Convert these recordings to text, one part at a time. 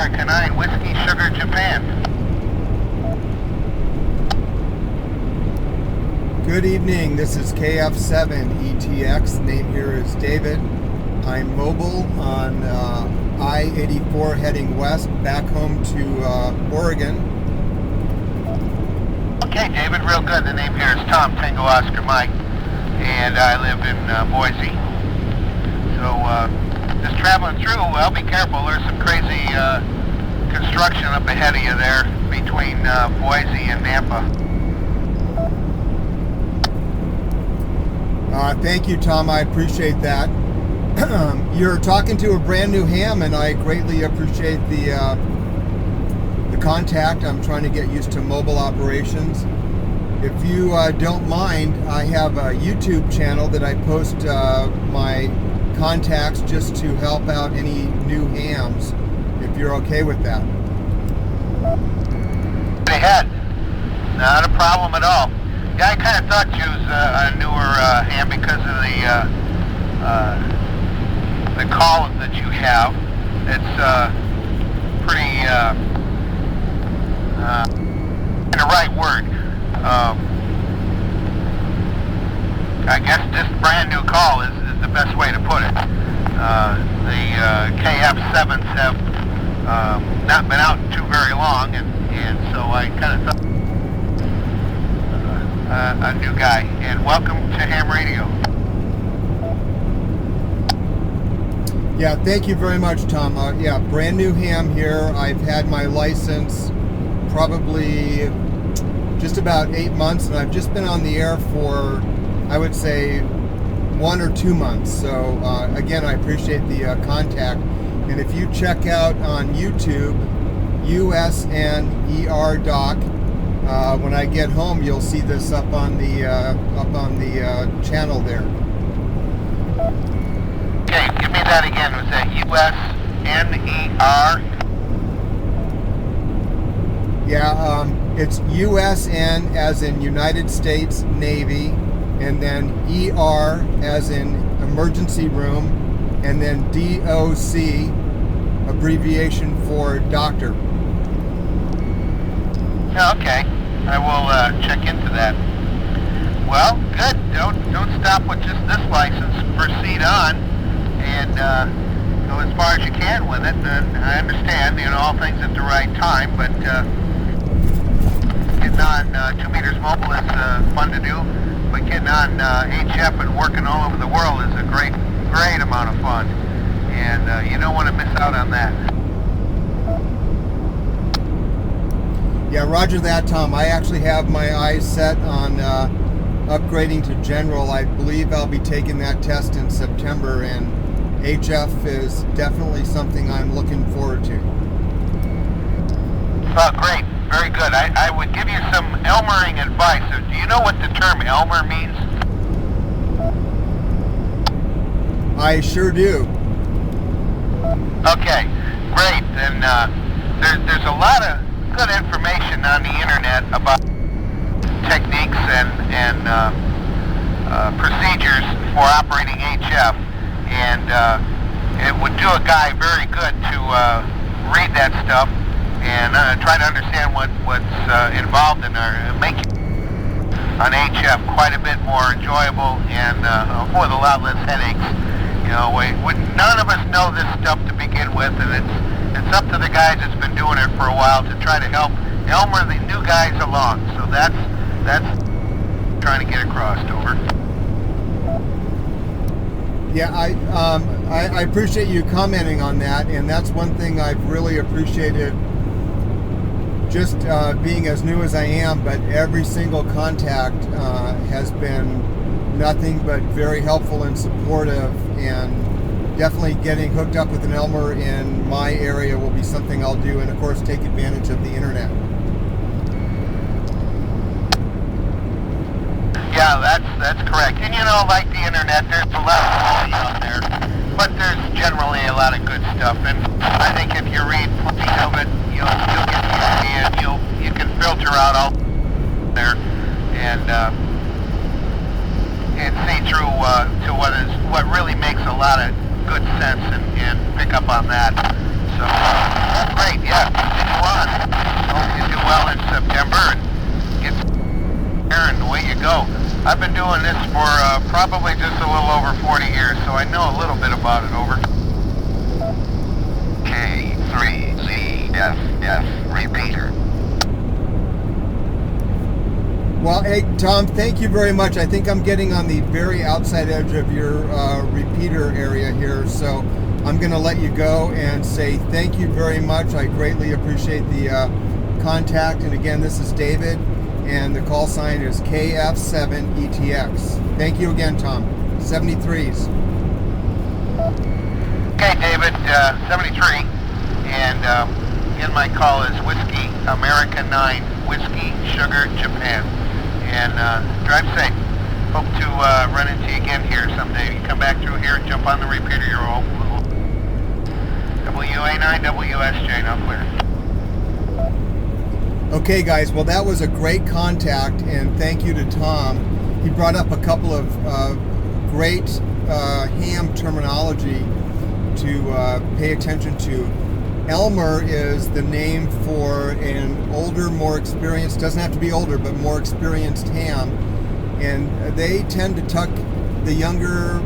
America 9 Whiskey Sugar Japan. Good evening, this is KF7ETX. Name here is David. I'm mobile on I-84 heading west, back home to Oregon. Okay, David, real good. The name here is Tom, Tango Oscar Mike, and I live in Boise. So, just traveling through, well, be careful. There's some crazy construction up ahead of you there between Boise and Nampa. Thank you, Tom. I appreciate that. You're talking to a brand new ham, and I greatly appreciate the contact. I'm trying to get used to mobile operations. If you don't mind, I have a YouTube channel that I post my contacts just to help out any new hams, if you're okay with that. Go ahead. Not a problem at all. Yeah, I kind of thought you was a newer ham because of the call that you have. It's pretty in the right word. I guess just brand new call is the best way to put it. The KF7s have not been out too very long, and so I kind of thought a new guy. And welcome to Ham Radio. Yeah, thank you very much, Tom. Yeah, brand new ham here. I've had my license probably just about 8 months, and I've just been on the air for, I would say, 1 or 2 months. So again, I appreciate the contact. And if you check out on YouTube, USNERDOC, when I get home, you'll see this up on the channel there. Okay, give me that again. Was that USNER? Yeah, it's USN as in United States Navy, and then ER as in emergency room, and then DOC, abbreviation for doctor. Okay, I will check into that. Well, good. Don't stop with just this license. Proceed on, and go as far as you can with it. And I understand, all things at the right time, but getting on 2 meters mobile is fun to do. But getting on HF and working all over the world is a great amount of fun, and you don't want to miss out on that. Yeah, roger that, Tom. I actually have my eyes set on upgrading to general. I believe I'll be taking that test in September, and HF is definitely something I'm looking forward to. Oh, great. Very good. I would give you some Elmering advice. Do you know what the term Elmer means? I sure do. Okay, great. And there's a lot of good information on the internet about techniques and procedures for operating HF, and it would do a guy very good to read that stuff and try to understand what's involved in making on HF quite a bit more enjoyable and with a lot less headaches. None of us know this stuff to begin with, and it's up to the guys that's been doing it for a while to try to help Elmer the new guys along. So that's trying to get across. Over. Yeah, I appreciate you commenting on that, and that's one thing I've really appreciated, just being as new as I am, but every single contact has been nothing but very helpful and supportive, and definitely getting hooked up with an Elmer in my area will be something I'll do, and of course take advantage of the internet. Yeah, that's correct. And like the internet, there's a lot of quality out there, but there's generally a lot of good stuff. And I think if you read plenty of it, you'll get the idea. You can filter out all there and see through to what really makes a lot of good sense and pick up on that. So, great, yeah, continue on. Hope you do well in September and get there and away you go. I've been doing this for probably just a little over 40 years, so I know a little bit about it. Over. K3ZFF repeater. Well, hey, Tom, thank you very much. I think I'm getting on the very outside edge of your repeater area here, so I'm going to let you go and say thank you very much. I greatly appreciate the contact. And again, this is David, and the call sign is KF7ETX. Thank you again, Tom. 73s. Okay, David, 73, and in my call is Whiskey America 9, Whiskey Sugar Japan. And drive safe. Hope to run into you again here someday. You come back through here and jump on the repeater. You're all WA9WSJ, now clear. Okay, guys, well, that was a great contact, and thank you to Tom. He brought up a couple of great ham terminology to pay attention to. Elmer is the name for an older, more experienced, doesn't have to be older, but more experienced ham. And they tend to tuck the younger,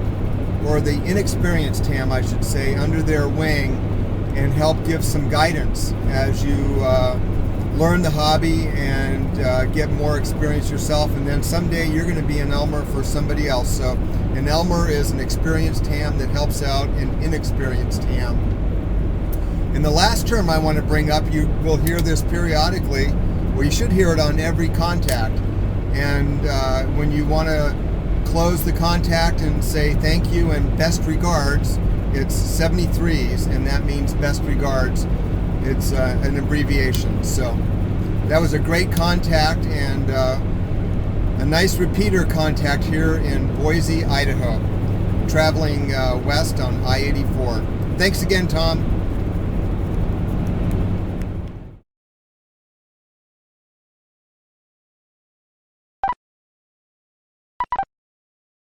or the inexperienced ham, I should say, under their wing and help give some guidance as you learn the hobby and get more experience yourself. And then someday you're going to be an Elmer for somebody else. So an Elmer is an experienced ham that helps out an inexperienced ham. And the last term I want to bring up, you will hear this periodically, well, you should hear it on every contact. And when you want to close the contact and say thank you and best regards, it's 73s, and that means best regards. It's an abbreviation. So that was a great contact, and a nice repeater contact here in Boise, Idaho, traveling west on I-84. Thanks again, Tom.